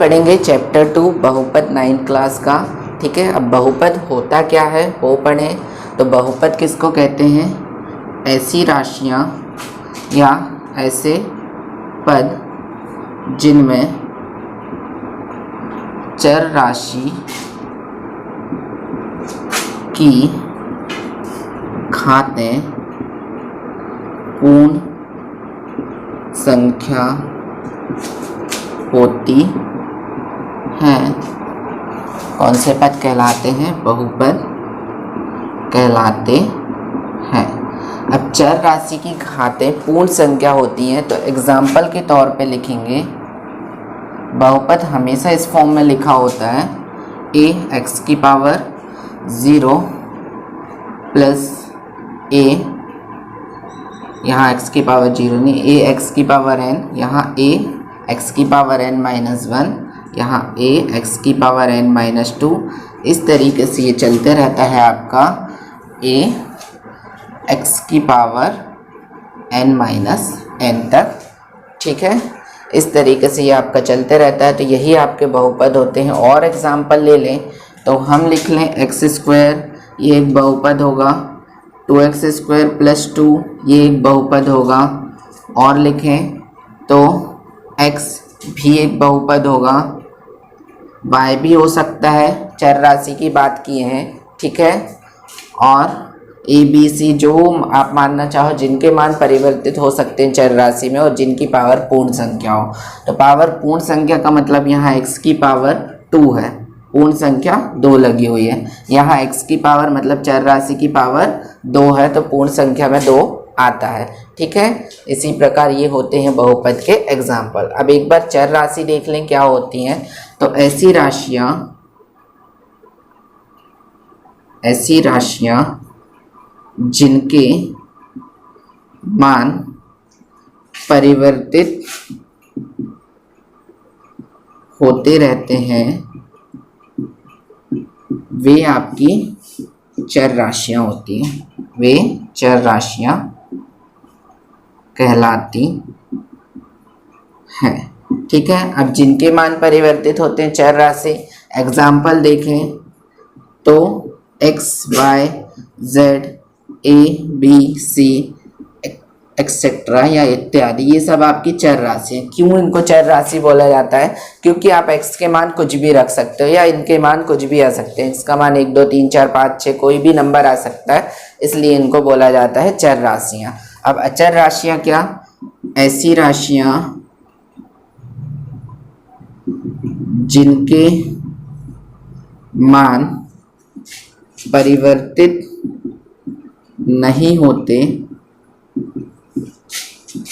पढ़ेंगे चैप्टर 2 बहुपद 9 क्लास का। ठीक है, अब बहुपद होता क्या है वो पढ़ें। तो बहुपद किसको कहते हैं? ऐसी राशियां या ऐसे पद जिनमें चर राशि की घातें पूर्ण संख्या होती हैं। कौन से पद कहलाते हैं? बहुपद कहलाते हैं। अब चर राशि की घातें पूर्ण संख्या होती हैं तो एग्जाम्पल के तौर पे लिखेंगे। बहुपद हमेशा इस फॉर्म में लिखा होता है a x की पावर 0 प्लस a, यहाँ x की पावर 0 नहीं, a x की पावर n, यहाँ a x की पावर n माइनस 1, यहाँ a x की पावर n माइनस 2। इस तरीके से ये चलते रहता है आपका a x की पावर n माइनस n तक। ठीक है, इस तरीके से ये आपका चलते रहता है। तो यही आपके बहुपद होते हैं। और एग्जाम्पल ले लें तो हम लिख लें एक्स स्क्वायर, ये एक बहुपद होगा। 2x स्क्वायर प्लस 2 ये एक बहुपद होगा। और लिखें तो x भी एक बहुपद होगा, y भी हो सकता है, चर राशि की बात की है। ठीक है, और a b c जो आप मानना चाहो, जिनके मान परिवर्तित हो सकते हैं चर राशि में और जिनकी पावर पूर्ण संख्या हो। तो पावर पूर्ण संख्या का मतलब यहाँ x की पावर 2 है, पूर्ण संख्या 2 लगी हुई है। यहाँ x की पावर मतलब चर राशि की पावर 2 है तो पूर्ण संख्या में 2 आता है। ठीक है, इसी प्रकार ये होते हैं बहुपद के एग्जाम्पल। अब एक बार चर राशि देख लें क्या होती हैं। तो ऐसी राशियां जिनके मान परिवर्तित होते रहते हैं वे आपकी चर राशियां होती हैं, वे चर राशियां कहलाती हैं। ठीक है, अब जिनके मान परिवर्तित होते हैं चर राशि, एग्जाम्पल देखें तो x y z a b c etcetera या इत्यादि, ये सब आपकी चर राशि है। क्यों इनको चर राशि बोला जाता है? क्योंकि आप x के मान कुछ भी रख सकते हो या इनके मान कुछ भी आ सकते हैं। इसका मान 1 2 3 4 5 6 कोई भी नंबर आ सकता है, इसलिए इनको बोला जाता है चर राशियां। अब अचर राशियां क्या? ऐसी राशियां जिनके मान परिवर्तित नहीं होते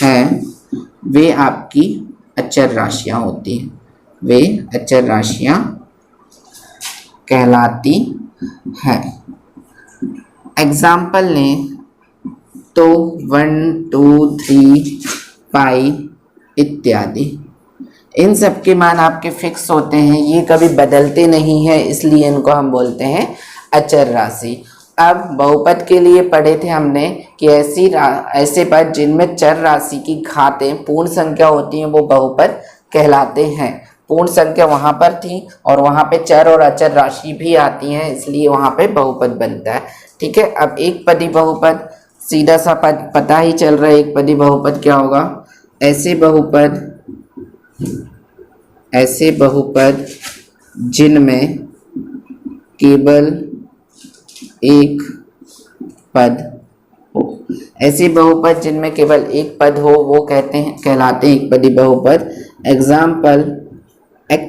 हैं वे आपकी अचर राशियां होती हैं, वे अचर राशियां कहलाती हैं। एग्जाम्पल लें तो 1 2 3 पाई इत्यादि, इन सब के मान आपके फिक्स होते हैं, ये कभी बदलते नहीं हैं, इसलिए इनको हम बोलते हैं अचर राशि। अब बहुपद के लिए पढ़े थे हमने कि ऐसे पद जिनमें चर राशि की घातें पूर्ण संख्या होती हैं वो बहुपद कहलाते हैं। पूर्ण संख्या वहाँ पर थी और वहाँ पे चर और अचर राशि भी आती हैं, इसलिए वहाँ पे बहुपद बनता है। ठीक है, अब एक पदी बहुपद, सीधा सा पद पता ही चल रहा है एक पदी बहुपद क्या होगा। ऐसे बहुपद जिनमें केवल एक पद हो, ऐसे बहुपद जिनमें केवल एक पद हो वो कहलाते हैं एक पदी बहुपद। Example x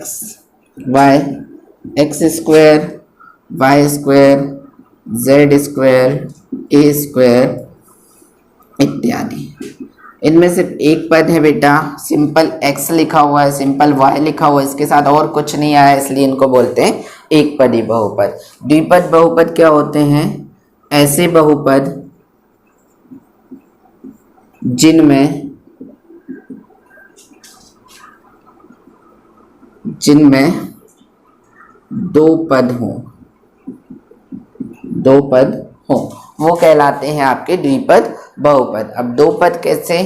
y, x square y square z square a square इत्यादि। इनमें सिर्फ एक पद है बेटा, सिंपल x लिखा हुआ है, सिंपल y लिखा हुआ है, इसके साथ और कुछ नहीं आया, इसलिए इनको बोलते हैं एक पदी बहुपद। द्विपद बहुपद क्या होते हैं? ऐसे बहुपद जिनमें दो पद हो वो कहलाते हैं आपके द्विपद बहुपद। अब दो पद कैसे?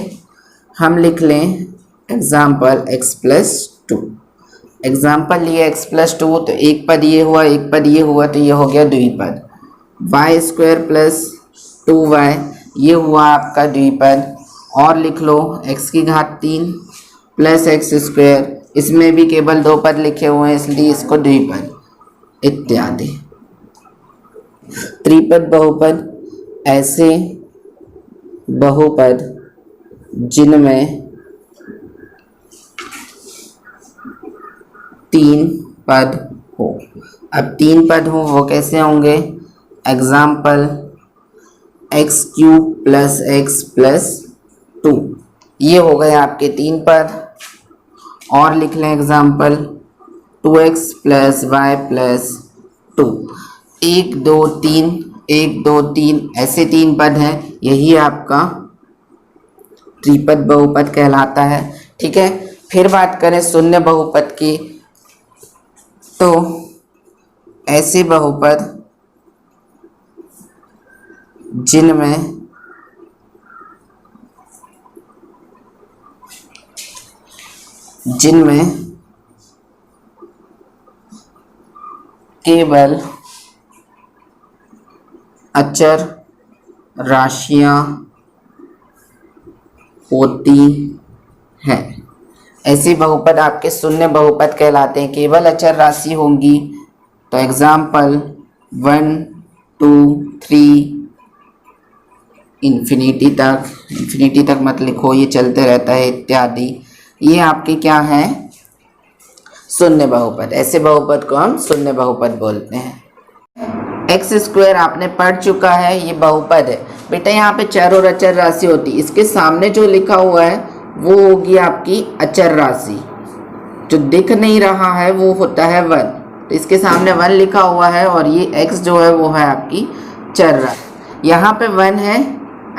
हम लिख लें एग्जाम्पल x प्लस 2, एग्जाम्पल लिए x प्लस 2, तो एक पद ये हुआ, एक पद ये हुआ, तो ये हो गया द्विपद। वाई स्क्वायर प्लस 2y, ये हुआ आपका द्विपद। और लिख लो x की घात 3 प्लस एक्स स्क्वायर, इसमें भी केवल दो पद लिखे हुए हैं इसलिए इसको द्विपद इत्यादि। त्रिपद बहुपद, ऐसे बहुपद जिनमें 3 पद हो। अब 3 पद हो वो कैसे होंगे? Example x cube plus x plus 2, ये हो गए आपके 3 पद। और लिख लें example 2x plus Y plus 2, 1 2 3, 1 2 3, ऐसे 3 पद हैं। यही आपका त्रिपद बहुपद कहलाता है। ठीक है, फिर बात करें शून्य बहुपद की, तो ऐसे बहुपद जिनमें केवल अचर राशियां होती हैं। ऐसे बहुपद आपके शून्य बहुपद कहलाते हैं, केवल अचर राशि होंगी। तो एग्जाम्पल 1 2 3 इन्फिनिटी तक मत लिखो, ये चलते रहता है इत्यादि। ये आपके क्या हैं? शून्य बहुपद। ऐसे बहुपद को हम शून्य बहुपद बोलते हैं। एक्स स्क्वायर आपने पढ़ चुका है, ये बहुपद है बेटा। यहाँ पे चर और अचर राशि होती है, इसके सामने जो लिखा हुआ है वो होगी आपकी अचर राशि। जो दिख नहीं रहा है वो होता है 1, तो इसके सामने 1 लिखा हुआ है और ये x जो है वो है आपकी चर राशि। यहाँ पे 1 है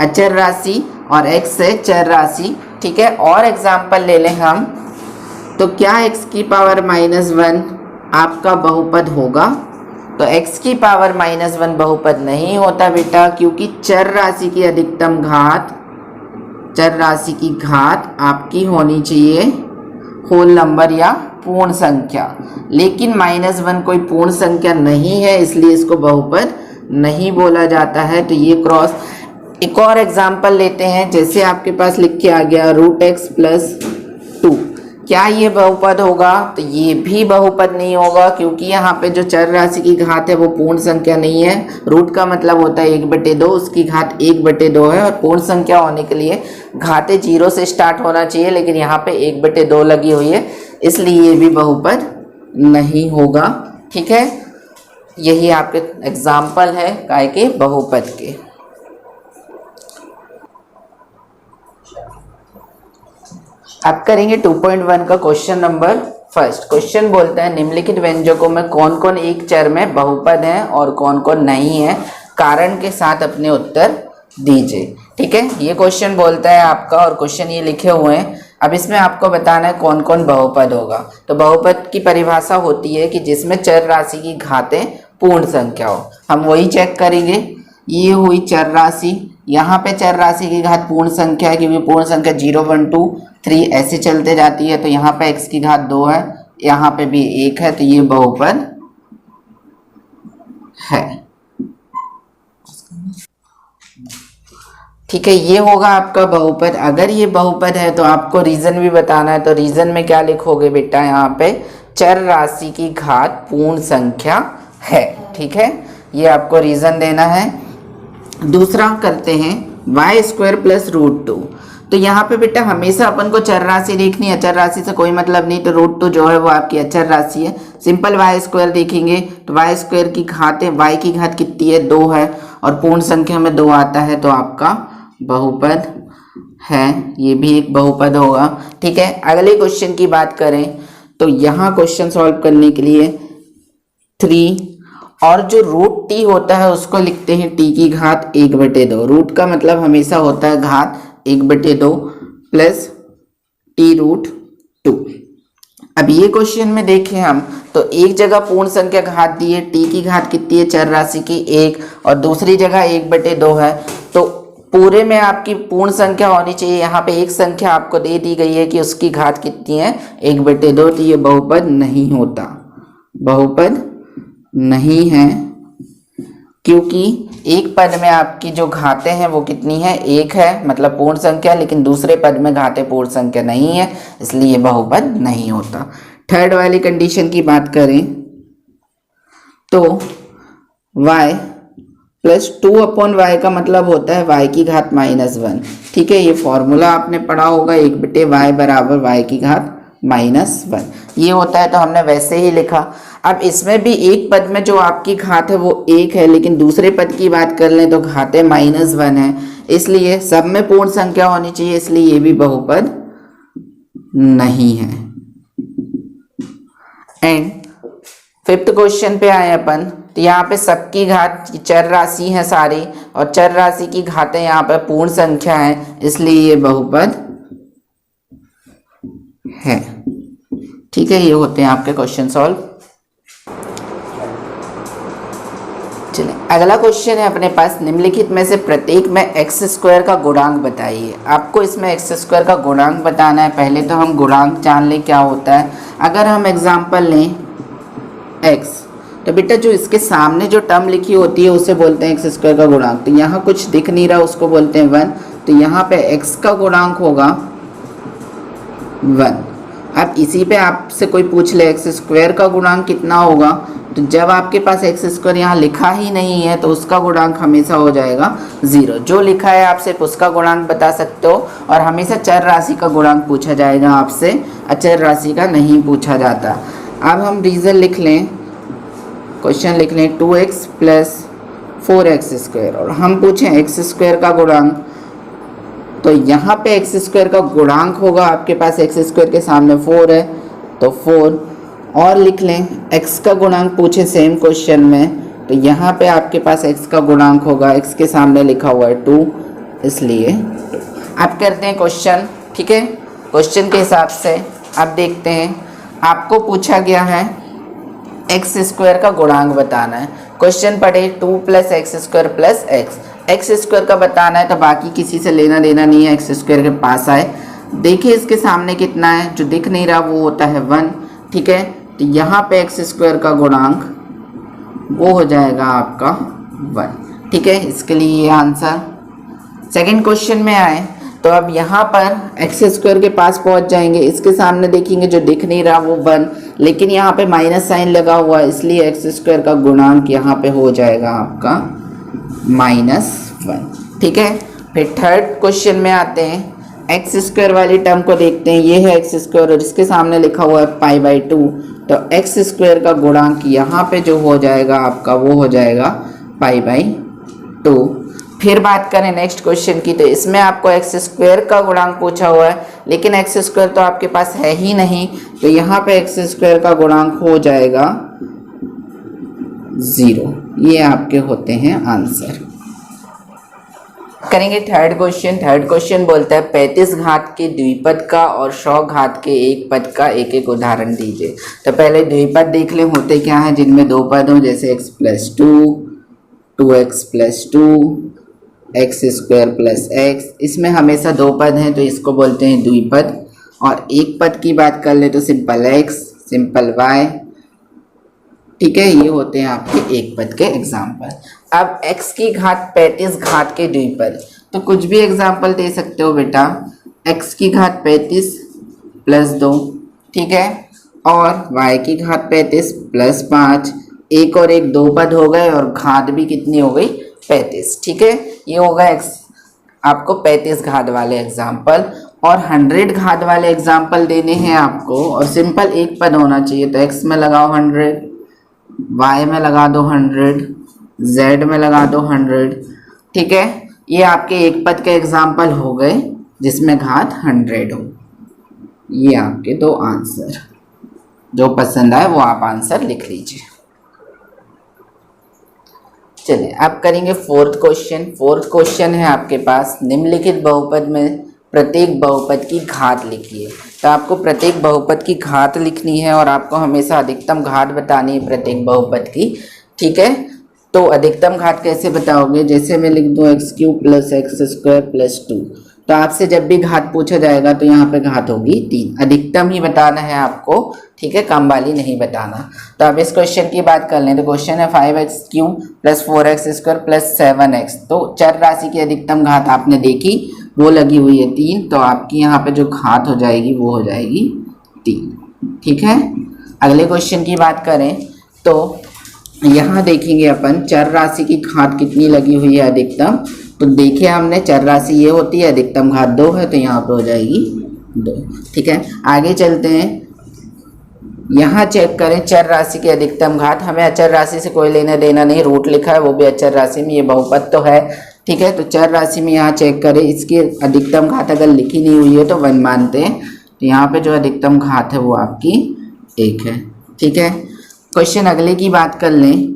अचर राशि और x है चर राशि। ठीक है, और एग्जाम्पल ले लें हम, तो क्या x की पावर -1 आपका बहुपद होगा? तो x की पावर -1 बहुपद नहीं होता बेटा, क्योंकि चर राशि की अधिकतम घात, चर राशि की घात आपकी होनी चाहिए होल नंबर या पूर्ण संख्या। लेकिन -1 कोई पूर्ण संख्या नहीं है, इसलिए इसको बहुपद नहीं बोला जाता है। तो ये क्रॉस। एक और एग्जाम्पल लेते हैं, जैसे आपके पास लिख के आ गया √x प्लस 2, क्या ये बहुपद होगा? तो ये भी बहुपद नहीं होगा, क्योंकि यहाँ पे जो चर राशि की घात है वो पूर्ण संख्या नहीं है। रूट का मतलब होता है 1/2, उसकी घात 1/2 है, और पूर्ण संख्या होने के लिए घातें 0 से स्टार्ट होना चाहिए, लेकिन यहाँ पे 1/2 लगी हुई है, इसलिए ये भी बहुपद नहीं होगा। ठीक है, यही आपके एग्जाम्पल है काय के बहुपद के। अब करेंगे 2.1 का क्वेश्चन नंबर फर्स्ट। क्वेश्चन बोलता है निम्नलिखित व्यंजकों में कौन कौन एक चर में बहुपद है और कौन कौन नहीं है, कारण के साथ अपने उत्तर दीजिए। ठीक है, ये क्वेश्चन बोलता है आपका, और क्वेश्चन ये लिखे हुए हैं। अब इसमें आपको बताना है कौन कौन बहुपद होगा। तो बहुपद की परिभाषा होती है कि जिसमें चर राशि की घातें पूर्ण संख्या हो। हम वही चेक करेंगे। ये हुई चर राशि, यहाँ पे चर राशि की घात पूर्ण संख्या है, क्योंकि पूर्ण संख्या 0 1 2 3 ऐसे चलते जाती है। तो यहाँ पे x की घात 2 है, यहाँ पे भी 1 है, तो ये बहुपद है। ठीक है, ये होगा आपका बहुपद। अगर ये बहुपद है तो आपको रीजन भी बताना है। तो रीजन में क्या लिखोगे बेटा? यहाँ पे चर राशि की घात पूर्ण संख्या है। ठीक है, ये आपको रीजन देना है। दूसरा करते हैं y² प्लस √2। तो यहाँ पे बेटा हमेशा अपन को चर राशि देखनी है, अचर राशि से कोई मतलब नहीं। तो √2 जो है वो आपकी अचर राशि है। सिंपल y² देखेंगे तो y² की घातें, y की घात कितनी है? 2 है, और पूर्ण संख्या में 2 आता है, तो आपका बहुपद है। ये भी एक बहुपद होगा। ठीक है, अगले क्वेश्चन की बात करें तो यहाँ क्वेश्चन सॉल्व करने के लिए 3 और जो √t होता है उसको लिखते हैं t की घात 1/2। रूट का मतलब हमेशा होता है घात 1/2 प्लस t√2। अब ये क्वेश्चन में देखें हम तो एक जगह पूर्ण संख्या घात दी है, t की घात कितनी है? चर राशि की 1, और दूसरी जगह 1/2 है। तो पूरे में आपकी पूर्ण संख्या होनी चाहिए। यहाँ पे एक संख्या आपको दे दी गई है कि उसकी घात कितनी है, 1/2, तो ये बहुपद नहीं होता, बहुपद नहीं है, क्योंकि एक पद में आपकी जो घातें हैं वो कितनी है, 1 है, मतलब पूर्ण संख्या, लेकिन दूसरे पद में घातें पूर्ण संख्या नहीं है, इसलिए ये बहुपद नहीं होता। थर्ड वाली कंडीशन की बात करें तो y प्लस 2/y का मतलब होता है y की घात -1। ठीक है, ये फॉर्मूला आपने पढ़ा होगा, 1/y बराबर y की घात -1, ये होता है, तो हमने वैसे ही लिखा। अब इसमें भी एक पद में जो आपकी घात है वो 1 है, लेकिन दूसरे पद की बात कर लें तो घातें -1 है, इसलिए सब में पूर्ण संख्या होनी चाहिए, इसलिए ये भी बहुपद नहीं है। एंड फिफ्थ क्वेश्चन पे आए अपन, तो यहाँ पे सबकी घात चर राशि है सारी, और चर राशि की घातें यहाँ पे पूर्ण संख्या है, इसलिए ये बहुपद है। ठीक है, ये होते हैं आपके क्वेश्चन सॉल्व। चलिए अगला क्वेश्चन है अपने पास, निम्नलिखित में से प्रत्येक में x² का गुणांक बताइए। आपको इसमें x² का गुणांक बताना है। पहले तो हम गुणांक जान लें क्या होता है। अगर हम एग्जांपल लें x, तो बेटा जो इसके सामने जो टर्म लिखी होती है उसे बोलते हैं x² का गुणांक। तो यहाँ कुछ दिख नहीं रहा, उसको बोलते हैं 1, तो यहाँ पे x का गुणांक होगा 1। अब इसी पे आपसे कोई पूछ ले x² का गुणांक कितना होगा, तो जब आपके पास x² यहाँ लिखा ही नहीं है तो उसका गुणांक हमेशा हो जाएगा 0। जो लिखा है आप सिर्फ उसका गुणांक बता सकते हो, और हमेशा चर राशि का गुणांक पूछा जाएगा आपसे, अचर राशि का नहीं पूछा जाता। अब हम रीज़न लिख लें, क्वेश्चन लिख लें 2x प्लस 4x², और हम पूछें x² का गुणांक, तो यहाँ पे x² का गुणांक होगा, आपके पास x² के सामने 4 है तो 4, और लिख लें x का गुणांक पूछे सेम क्वेश्चन में, तो यहाँ पे आपके पास x का गुणांक होगा, x के सामने लिखा हुआ है 2, इसलिए अब करते हैं क्वेश्चन। ठीक है, क्वेश्चन के हिसाब से अब देखते हैं, आपको पूछा गया है x² का गुणांक बताना है। क्वेश्चन पढ़े 2 + x² + x² का बताना है, तो बाकी किसी से लेना देना नहीं है, x² के पास आए। देखिए इसके सामने कितना है, जो दिख नहीं रहा वो होता है 1। ठीक है, तो यहाँ पे x² का गुणांक वो हो जाएगा आपका 1। ठीक है, इसके लिए ये आंसर। सेकंड क्वेश्चन में आए तो अब यहाँ पर x² के पास पहुँच जाएंगे, इसके सामने देखेंगे जो दिख नहीं रहा वो 1, लेकिन यहाँ पे माइनस साइन लगा हुआ है, इसलिए x² का गुणांक यहाँ पे हो जाएगा आपका -1। ठीक है, फिर थर्ड क्वेश्चन में आते हैं, x² वाली टर्म को देखते हैं। ये है x² और इसके सामने लिखा हुआ है π/2, तो x² का गुणांक यहाँ पे जो हो जाएगा आपका वो हो जाएगा π/2। फिर बात करें नेक्स्ट क्वेश्चन की, तो इसमें आपको x² का गुणांक पूछा हुआ है, लेकिन x² तो आपके पास है ही नहीं, तो यहाँ पे x² का गुणांक हो जाएगा 0। ये आपके होते हैं आंसर। करेंगे थर्ड क्वेश्चन। थर्ड क्वेश्चन बोलता है 35 घात के द्विपद का और 100 घात के एक पद का एक एक उदाहरण दीजिए। तो पहले द्विपद देख लें होते क्या हैं, जिनमें दो पद हों, जैसे x + 2, 2x + 2, x² + x। इसमें हमेशा दो पद हैं तो इसको बोलते हैं द्विपद। और एक पद की बात कर ले तो सिंपल x, सिंपल y। ठीक है, ये होते हैं आपके एक पद के एग्जाम्पल। अब x की घात 35 घात के द्विपद, तो कुछ भी एग्जाम्पल दे सकते हो बेटा। x की घात 35 + 2, ठीक है, और y की घात 35 + 5। एक और एक दो पद हो गए और घात भी कितनी हो गई, 35। ठीक है, ये होगा x आपको 35 घात वाले एग्जाम्पल। और 100 घात वाले एग्जाम्पल देने हैं आपको, और सिंपल एक पद होना चाहिए। तो x में लगाओ 100, y में लगा दो 100, z में लगा दो 100। ठीक है, ये आपके एक पद के एग्जाम्पल हो गए जिसमें घात 100 हो। ये आपके दो आंसर, जो पसंद आए वो आप आंसर लिख लीजिए। चलिए अब करेंगे फोर्थ क्वेश्चन। फोर्थ क्वेश्चन है आपके पास, निम्नलिखित बहुपद में प्रत्येक बहुपद की घात लिखिए। तो आपको प्रत्येक बहुपद की घात लिखनी है और आपको हमेशा अधिकतम घात बतानी है प्रत्येक बहुपद की। ठीक है, तो अधिकतम घात कैसे बताओगे? जैसे मैं लिख दूँ x cube plus x square plus 2, तो आपसे जब भी घात पूछा जाएगा तो यहाँ पे घात होगी 3। अधिकतम ही बताना है आपको, ठीक है, कम वाली नहीं बताना। तो अब इस क्वेश्चन की बात कर लें तो क्वेश्चन है 5x cube plus 4x square plus 7x। तो चर राशि की अधिकतम घात आपने देखी, वो लगी हुई है 3, तो आपकी यहाँ पे जो घात हो जाएगी वो हो जाएगी 3, ठीक है। अगले क्वेश्चन की बात करें तो यहाँ देखेंगे अपन चर राशि की घात कितनी लगी हुई है अधिकतम। तो देखिए हमने चर राशि ये होती है, अधिकतम घात 2 है, तो यहाँ पे हो जाएगी 2, ठीक है। आगे चलते हैं, यहाँ चेक करें चर राशि की अधिकतम घात। हमें अचर राशि से कोई लेना देना नहीं, रूट लिखा है वो भी अचर राशि में, ये बहुपद तो है, ठीक है। तो चर राशि में यहाँ चेक करें, इसकी अधिकतम घात अगर लिखी नहीं हुई है तो 1 मानते हैं, तो यहाँ पे जो अधिकतम घात है वो आपकी 1 है, ठीक है। क्वेश्चन अगले की बात कर लें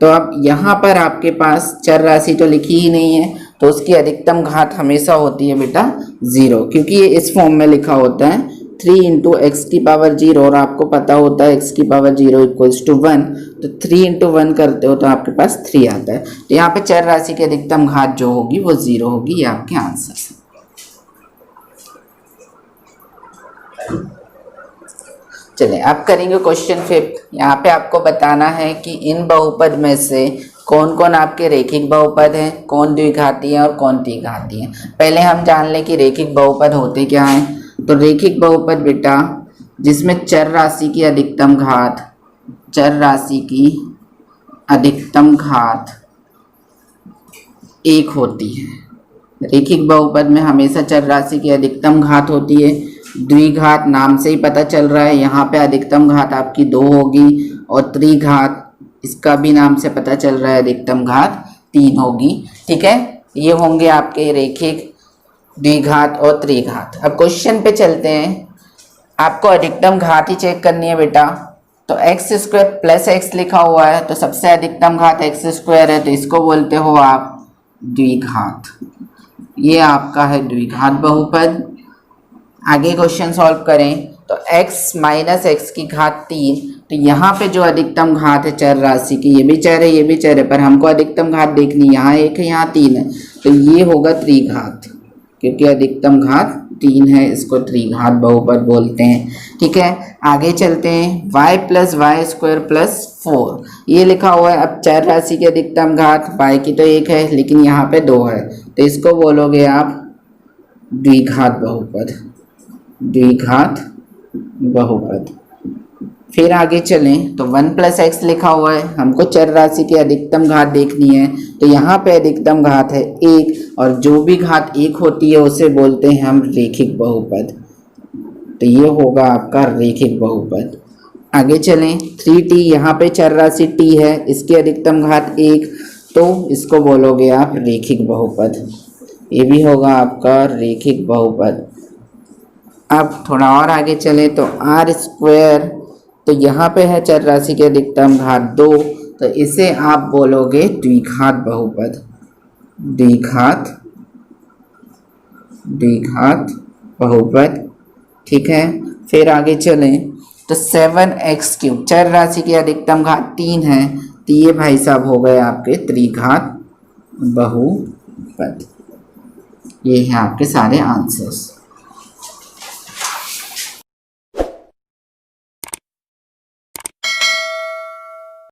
तो अब यहाँ पर आपके पास चर राशि तो लिखी ही नहीं है, तो उसकी अधिकतम घात हमेशा होती है बेटा 0, क्योंकि ये इस फॉर्म में लिखा होता है 3 इंटू एक्स की पावर 0, और आपको पता होता है एक्स की पावर 0 इक्वल्स टू 1, तो 3 इंटू 1 करते हो तो आपके पास 3 आता है। तो यहाँ पे चर राशि की अधिकतम घात जो होगी वो 0 होगी, ये आपके आंसर। चलिए अब करेंगे क्वेश्चन 5। यहाँ पे आपको बताना है कि इन बहुपद में से कौन कौन आपके रेखिक बहुपद हैं, कौन द्विघाती है और कौन त्रिघाती है। पहले हम जान लें कि रेखिक बहुपद होते क्या हैं। तो रेखिक बहुपद बेटा जिसमें चर राशि की अधिकतम घात, चर राशि की अधिकतम घात 1 होती है। रेखिक बहुपद में हमेशा चर राशि की अधिकतम घात होती है। द्विघात नाम से ही पता चल रहा है, यहाँ पे अधिकतम घात आपकी 2 होगी, और त्रिघात इसका भी नाम से पता चल रहा है अधिकतम घात 3 होगी, ठीक है। ये होंगे आपके रेखिक, द्विघात और त्रिघात। अब क्वेश्चन पे चलते हैं, आपको अधिकतम घात ही चेक करनी है बेटा। तो एक्स स्क्वायर प्लस एक्स लिखा हुआ है, तो सबसे अधिकतम घात एक्स स्क्वायर है, तो इसको बोलते हो आप द्विघात। ये आपका है द्विघात बहुपद। आगे क्वेश्चन सॉल्व करें तो x माइनस एक्स की घात 3, तो यहाँ पे जो अधिकतम घात है चर राशि की, ये भी चर है ये भी चर है, पर हमको अधिकतम घात देखनी, यहाँ 1 है यहाँ 3 है, तो ये होगा त्रिघात, क्योंकि अधिकतम घात 3 है, इसको त्रिघात बहुपद बोलते हैं, ठीक है। आगे चलते हैं, y plus y square plus 4, ये लिखा हुआ है। अब चर राशि की अधिकतम घात y की तो 1 है, लेकिन यहाँ पे 2 है, तो इसको बोलोगे आप द्विघात बहुपद, द्विघात बहुपद। फिर आगे चलें तो 1 प्लस एक्स लिखा हुआ है, हमको चर राशि की अधिकतम घात देखनी है, तो यहाँ पे अधिकतम घात है 1, और जो भी घात 1 होती है उसे बोलते हैं हम रेखिक बहुपद, तो ये होगा आपका रेखिक बहुपद। आगे चलें 3t, यहाँ पे चर राशि t है, इसकी अधिकतम घात 1, तो इसको बोलोगे आप रेखिक बहुपद, ये भी होगा आपका रेखिक बहुपद। अब थोड़ा और आगे चले तो आर स्क्वायर, तो यहाँ पे है चर राशि की अधिकतम घात 2, तो इसे आप बोलोगे द्विघात बहुपद, द्विघात, द्विघात बहुपद, ठीक है। फिर आगे चलें तो 7x क्यूब, चर राशि की अधिकतम घात 3 है, तो ये भाई साहब हो गए आपके त्रिघात बहुपद। ये हैं आपके सारे आंसर्स।